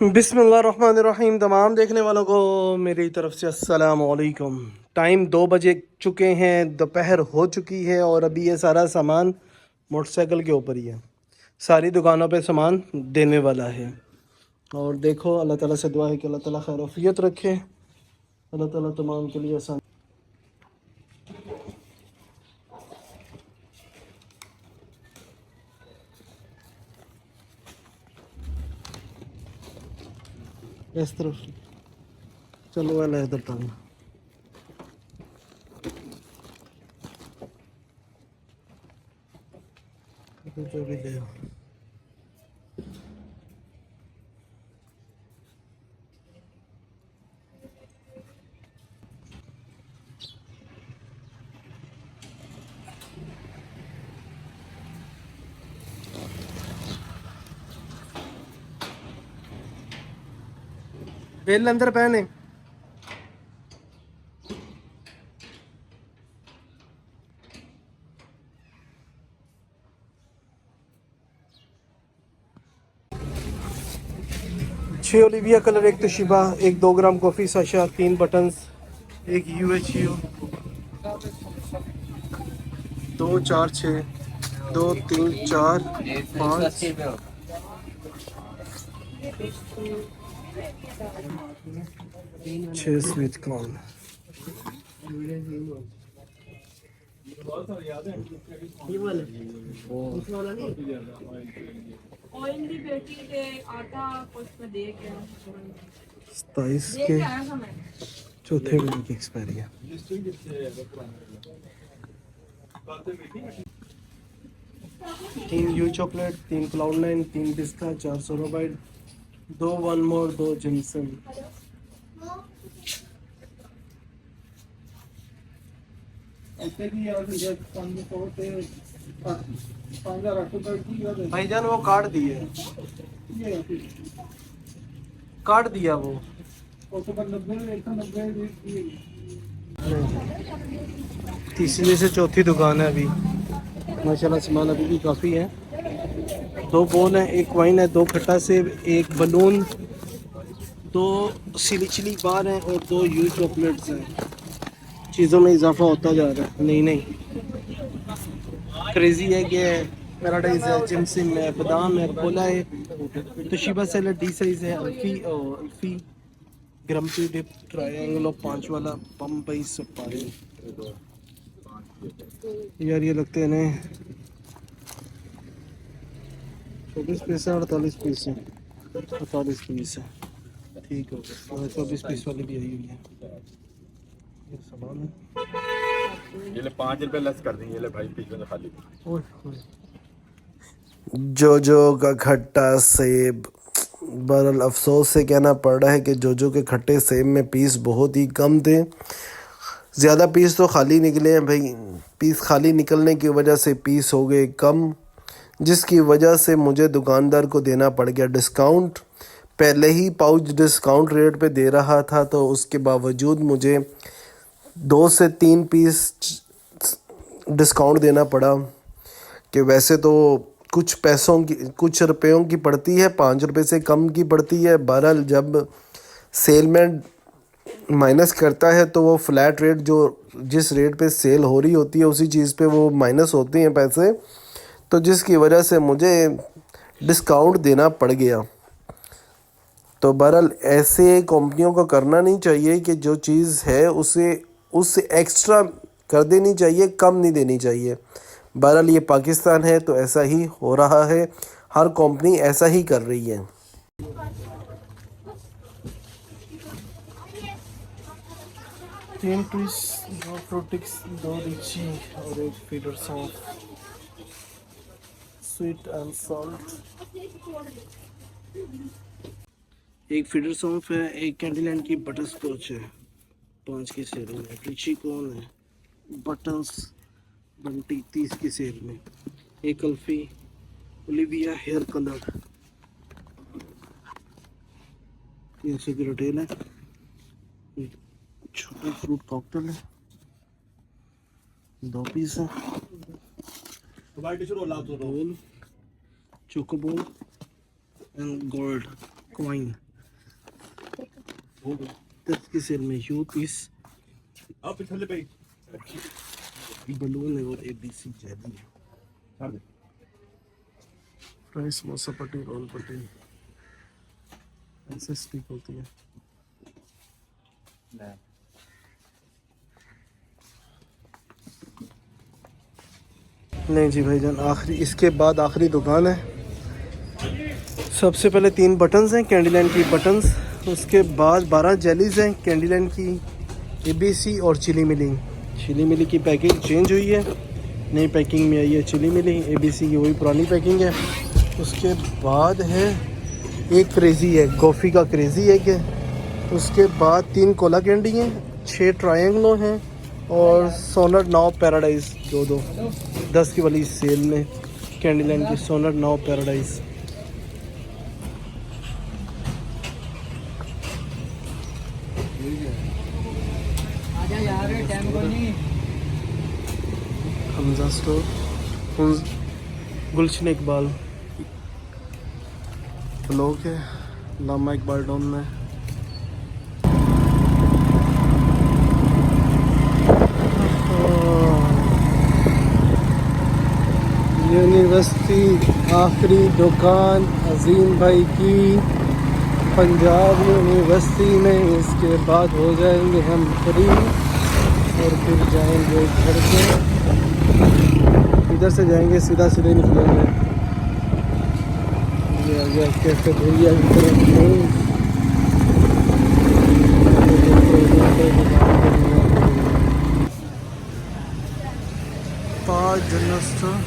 बिस्मिल्लाहिर्रहमानिर्रहीम। तमाम देखने वालों को मेरी तरफ से अस्सलाम वालेकुम। टाइम 2 बजे चुके हैं, दोपहर हो चुकी है और अभी ये सारा सामान मोटरसाइकिल के ऊपर ही है। सारी दुकानों पे सामान देने वाला है। और देखो, अल्लाह ताला से दुआ है कि अल्लाह ताला खैर आफियत रखे, अल्लाह ताला तमाम के लिए आसान। इस तरफ चलो वाला इधर टांग जो भी ले। बेल अंदर पहने 6 ओलिविया कलर, एक तशीबा, एक 2 ग्राम कॉफ़ी साशा, 3 बटन्स, एक UHU, 2 4 6 2 3 4 5 6 स्विच कॉर्न। ऑयल ਦੀ ਬੇਟੀ ਤੇ आटा कुछ में दे के 27 के चौथे महीने की एक्सपायरी है। 3 यू चॉकलेट, 3 क्लाउड 9, 3 पिस्ता, 4 सोनाबाइट, 2 वन मोर, 2 जिनसन। भाईजान वो काट दिए, काट दिया वो। तीसरी से चौथी दुकान है अभी। माशाल्लाह सामान अभी भी काफ़ी है। 2 बोल हैं, एक वाइन है, 2 खट्टा सेब, एक बलून, 2 सिली चिली बार हैं और 2 यू चॉकलेट्स हैं। चीज़ों में इजाफा होता जा रहा है। नहीं क्रेजी है कि पैराडाइज है, जिमसिम है, बादाम है, पोला है, तोशिबा सैलड डी साइज है, अल्फी ग्रम्पी डिप ट्रायंगल और 5 वाला बम्बई सफारी। यार ये लगते हैं ना 24 पीस है, 48 पीस है, 48 पीस है। ठीक हो गया। 24 पीस वाली भी आई हुई है। ये सामान है, ये ले 5 रुपए लेस कर देंगे। ये ले भाई पीछे से खाली। जोजो का खट्टा सेब। बहरहाल अफसोस से कहना पड़ रहा है कि जोजो के खट्टे सेब में पीस बहुत ही कम थे। ज़्यादा पीस तो खाली निकले हैं भाई। पीस खाली निकलने की वजह से पीस हो गए कम, जिसकी वजह से मुझे दुकानदार को देना पड़ गया डिस्काउंट। पहले ही पाउच डिस्काउंट रेट पे दे रहा था, तो उसके बावजूद मुझे 2 से 3 पीस डिस्काउंट देना पड़ा। कि वैसे तो कुछ पैसों की, कुछ रुपयों की पड़ती है, 5 रुपये से कम की पड़ती है। बहरहाल जब सेलमैन माइनस करता है तो वो फ्लैट रेट, जो जिस रेट पे सेल हो रही होती है उसी चीज़ पे वो माइनस होते हैं पैसे, तो जिसकी वजह से मुझे डिस्काउंट देना पड़ गया। तो बहरहाल ऐसे कंपनियों को करना नहीं चाहिए कि जो चीज़ है उससे एक्स्ट्रा कर देनी चाहिए, कम नहीं देनी चाहिए। बहरहाल ये पाकिस्तान है तो ऐसा ही हो रहा है, हर कंपनी ऐसा ही कर रही है। 3 पीस, 2 फ्रूटिक्स, 2 लीची और 1 फीडर सौंफ, स्वीट एंड सॉल्ट। 1 फीडर सौंफ है, 1 कैंडीलैंड की बटर स्कॉच है, 5 की सेल में। लीची कौन है, बटन्स बंटी 30 की सेल में। 1 अल्फी ओलिविया हेयर कलर, 300 की रिटेल है। छोटा फ्रूट कॉकटेल है, 2 पीस है। बोल, चोकोबोल एंड गोल्ड कॉइन 10 की सेल में यू पीस आप पिछले पे बलून है और एबीसी जेली है। छोड़ दे। फ्राई समोसा पट्टी रोल पट्टी ऐसे स्टिक होती है। नहीं जी भाईजान, आखिरी इसके बाद आखिरी दुकान है। सबसे पहले 3 बटन्स हैं कैंडीलैंड की बटन्स, उसके बाद 12 जेलीज हैं कैंडीलैंड की, एबीसी और चिली मिली। चिली मिली की पैकिंग चेंज हुई है, नई पैकिंग में आई है चिली मिली। एबीसी की वही पुरानी पैकिंग है। उसके बाद है एक क्रेज़ी है, कॉफ़ी का क्रेज़ी एक है। उसके बाद 3 कोला कैंडी हैं, 6 ट्रायंगलो हैं और सोनर नाव पैराडाइज 2 10 की वाली सेल में कैंडीलैंड की सोनर नाव पैराडाइज। हमजा स्टोर, गुलशन इकबाल ब्लॉक है, लामा इकबाल टाउन में। यूनिवर्सिटी आखिरी दुकान अजीम भाई की, पंजाब यूनिवर्सिटी में। इसके बाद हो जाएंगे हम फ्री और फिर जाएंगे घर पे। इधर से जाएंगे सीधा सीधे निकलेंगे। ये आ गया कैफे भैया की तरफ में। ताज जनरल स्टोर,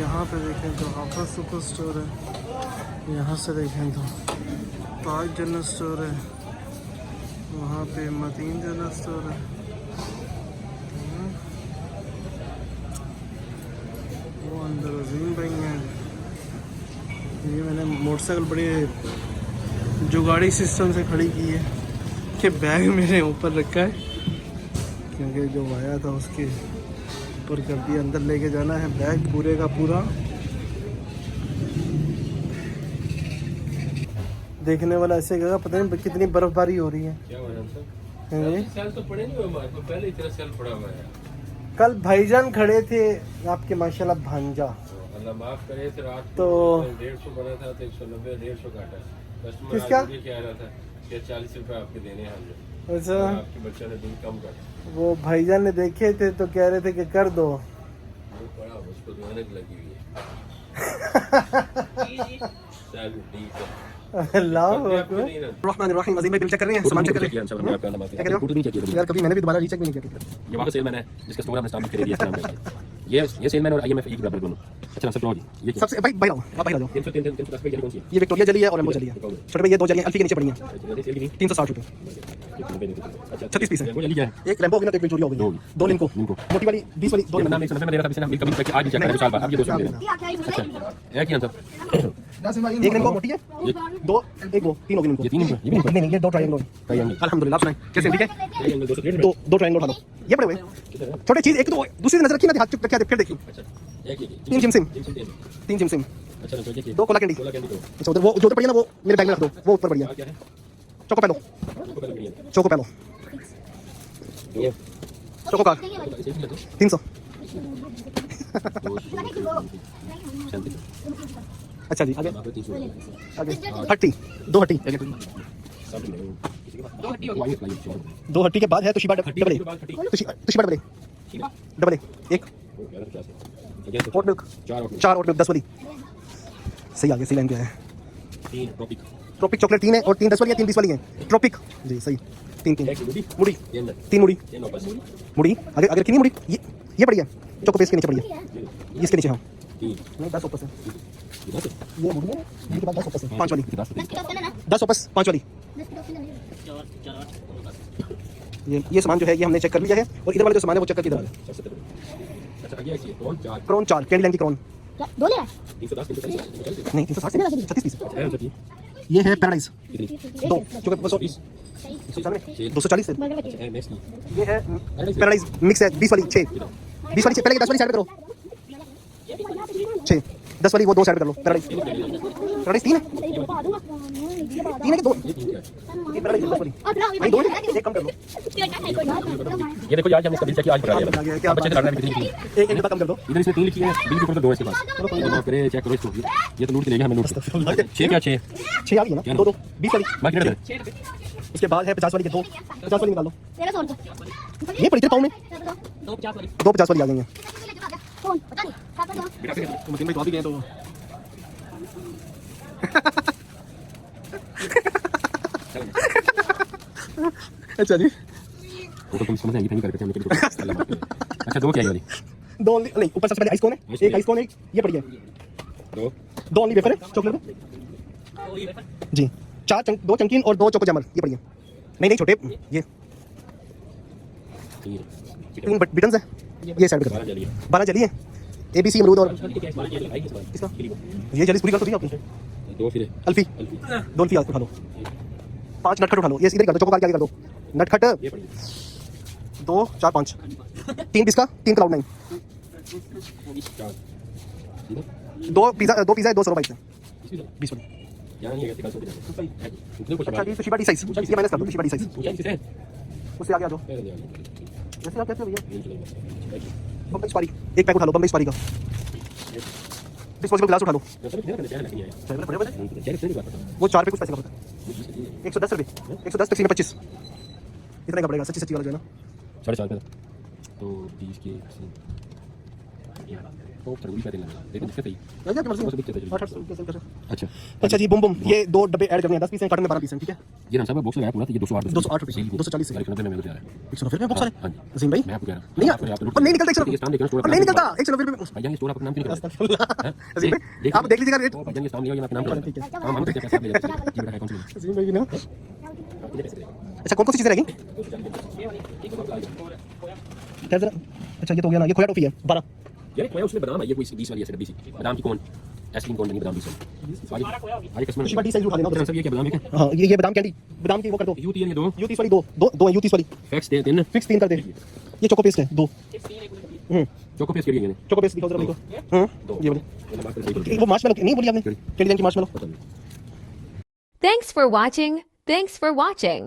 यहाँ पे देखें तो हाफा सुपर स्टोर है। यहाँ से देखें तो ताज जनरल स्टोर है, वहाँ पे मदीन जनरल स्टोर है। वो अंदर अजीम भाई हैं। ये मैंने मोटरसाइकिल बड़ी जुगाड़ी सिस्टम से खड़ी की है कि बैग मेरे ऊपर रखा है, क्योंकि जो आया था उसके ऊपर कर दिया। अंदर लेके जाना है बैग पूरे का पूरा। देखने वाला ऐसे कहेगा पता नहीं कितनी बर्फबारी हो रही है। क्या हो रहा हैं जी? सेल तो पड़े नहीं हुए हमारे को, पहले इतना सेल पड़ा हुआ है। कल भाईजान खड़े थे आपके माशाल्लाह भांजा, अल्लाह माफ करे, फिर रात तो 150 बना था तो 190 150 काटा। कस्टमर किसका? आज मुझे कह रहा था कि 40 रुपए आपके देने हैं हमने। अच्छा, आपके बच्चे ने दिन कम कर, वो भाईजान ने देखे थे तो कह रहे थे कि कर दो। वो पड़ा उसको दुआने की लगी हुई है। चल ठीक है। अल्लाह आपको अकबर। नहीं ना। रहमान रहीम। अजीम भाई बिल चेक कर रहे हैं, सामान चेक कर रहे हैं। मैंने आपका नाम क्या कर रहे हो? यार कभी मैंने भी दोबारा रीचेक भी नहीं किया। ये वाला सेल मैंने जिसका स्टोर हमने स्टाम्प कर दिया था। ये सेलमैन और आईएमएफ एक बराबर दोनों। अच्छा सब लोग ये सबसे भाई भाई आओ, आप भाई आ जाओ। 310 रुपए कौन सी है? ये विक्टोरिया जली है और रेम्बो जली है। छोटे भाई ये 2 जली अल्फी के नीचे पड़ी हैं, 360 रुपए। अच्छा 36 पीस है। वो जल्दी क्या है? एक रेम्बो होगी ना, तो एक विक्टोरिया होगी। 2 लिंको मोटी वाली 20 वाली 2 नाम नहीं समझ में दे रहा था, पिछले कभी तक आज ही चेक करें साल बाद। अब ये 200 दे रहा है। अच्छा एक ही आंसर। एक रेम्बो मोटी है, 2 एक वो 3 होगी लिंको। ये 3 ये भी नहीं ये 2 ट्रायंगल। ट्रायंगल अल्हम्दुलिल्लाह। आप सुनाएं कैसे? ठीक है, ट्रायंगल 230 दो ट्रायंगल उठा दो। ये पड़े हुए छोटे चीज, एक तो दूसरी नजर रखी ना, हाथ चुप रखा फिर देखी। अच्छा एक 3 जिमसिम, 3 जिमसिम, अच्छा तो ये 2 कोला कैंडी। कोला कैंडी दो। अच्छा उधर वो जो उधर पड़ी है ना, वो मेरे बैग में रख दो, वो ऊपर पड़ी है। क्या है? चोको पेलो, चोको पेलो, ये चोको का 300। अच्छा जी आगे आगे 30, 2 हट्टी। 2 हट्टी के बाद है Toshiba double A, Toshiba double A, एक ओट मिल्क, 4 ओट मिल्क 10 वाली। सही आ गया, सही लाइन पे है। 3 टॉपिक ट्रॉपिक चॉकलेट 3 है और 3 10 वाली है, 3 20 वाली है। ट्रॉपिक जी सही, 3 मुड़ी, 3 मुड़ी मुड़ी। अगर अगर कितनी मुड़ी? ये पड़ी है चोको पेस्ट के नीचे पड़ी है, इसके नीचे। हाँ नहीं 10 वापस है ये मुड़ी है, इसके बाद 10 वापस है 5 वाली, 10 वापस 5 वाली। ये सामान जो है ये हमने चेक कर लिया है, और इधर वाला जो सामान है वो चेक करके इधर अच्छा ये है कौन 4 क्रोन 4 कैंडीलैंड की क्रोन 2 ले रहा है। 310 नहीं 360 36 पीस। है। ये है पैराडाइज कितनी? 2 जो कि 240 है। अच्छा नेक्स्ट ये है पैराडाइज मिक्स है 20 वाली 6, 20 वाली 6 पहले 10 वाली साइड पे करो, 6 10 वाली वो 2 साइड पे कर लो। पैराडाइज 3 है तीन है कि दो? एक बड़ा एक दस वाली। भाई दो है, एक कम कर लो। ये देखो यार, हमने इसका बिल चेक किया, आज पड़ा है। क्या बच्चे चला रहा है कितनी लिखी है। एक डब्बा कम कर दो। इधर इसमें 3 लिखी है, बिल के ऊपर तो 2 है इसके पास। माफ करे, चेक करो इसको। ये तो लूट के ले गया हमें, लूट के। 6 क्या 6? 6 आ गई ना? दो 20 वाली। बाकी कितने है? उसके बाद है 50 वाली के दो। 50 वाली निकाल लो। ये पड़ी तेरे पाँव में। 2 50 वाली आ गई हैं। मतीन भाई तो आ भी गए तो। अच्छा जी, वो तो तुम समझ नहीं करके हमने कभी। अच्छा 2 क्या है वाली? दो only- नहीं, ऊपर सबसे पहले आइस कोन है, एक आइस कोन है, ये पड़ी है। 2 ओनली वेफर है चॉकलेट में जी। 2 चंकीन और 2 चोको जामर, ये पड़ी है। नहीं छोटे, ये 3 बिटन्स है, ये साइड पे कर 12 जली है। ABC अमरूद और इसका ये जली पूरी कर तो दी आपने। 2 फिर अल्फी, 2 अल्फी उठा लो। 5 नटखट उठा लो, ये इधर कर दो, चोको के आगे कर दो। नटखट 2 4 5 3 पिस्ता, 3 क्लाउड 9, 2 पिज़्ज़ा है, 2 सोरो बाइट्स है। 20 वाली। अच्छा जी, तो शिबा डी साइज, ये माइनस कर दो, शिबा डी साइज। उससे आगे आ जाओ, जैसे आप कहते हो भैया। बम्बई सुपारी एक पैक उठा लो, बम्बई सुपारी का। डिस्पोजेबल ग्लास उठा लो। वो 4 पे कुछ पैसे का पड़ता है। 110 रुपये, 110 टैक्सी में 25, इतना का पड़ेगा। सच्ची वाला जो है ना 4.5 पे तो 30 के तो तरबूज का तेल लगा, लेकिन दिक्कत है अच्छा। अच्छा जी, बुम बुम, ये 2 डब्बे ऐड करने हैं, 10 पीस हैं, कार्टन में 12 पीस हैं, ठीक है। ये ना साहब बॉक्स लगाया पूरा, तो ये 208 रुपये 240 से 190 में मिल जा रहा है। 190 में बॉक्स हाँ है जी, नसीम भाई। मैं आपको कह रहा हूं नहीं आप नहीं निकलता, ये स्टाम देखना, स्टोर नहीं निकलता 190 रुपये। भाईजान ये स्टोर आपका नाम क्यों नहीं करता? नसीम भाई आप देख लीजिएगा रेट। भाईजान ये स्टाम लिया, ये मैं आपका नाम कर ठीक है। देता हूं। हम करके पैसा ले जाते हैं जी, बेटा अकाउंट में। नसीम भाई ना। अच्छा कौन कौन सी चीज़ें रहेंगी? अच्छा ये तो हो गया ना, ये खोया टॉफी है 12। यार खोया उसमें बादाम है, ये कोई 20 वाली है, 20 बादाम की कौन आइसक्रीम कौन नहीं, बादाम 20 वाली भाई कस्टमर शिबा डी साइज उठा लेना उधर सब। ये क्या बादाम है क्या? हाँ ये बादाम कैंडी, बादाम की वो कर दो। यूटी है 2 U30 वाली 2 है, U30 वाली फैक्स दे देना, फिक्स 3 कर दे। ये चोको पेस्ट है 2। चोको पेस्ट करिए चोको पेस्ट दिखाओ जरा मेरे को। ये वाली वो मार्शमेलो नहीं बोली आपने, कैंडी की मार्शमेलो। Thanks for watching.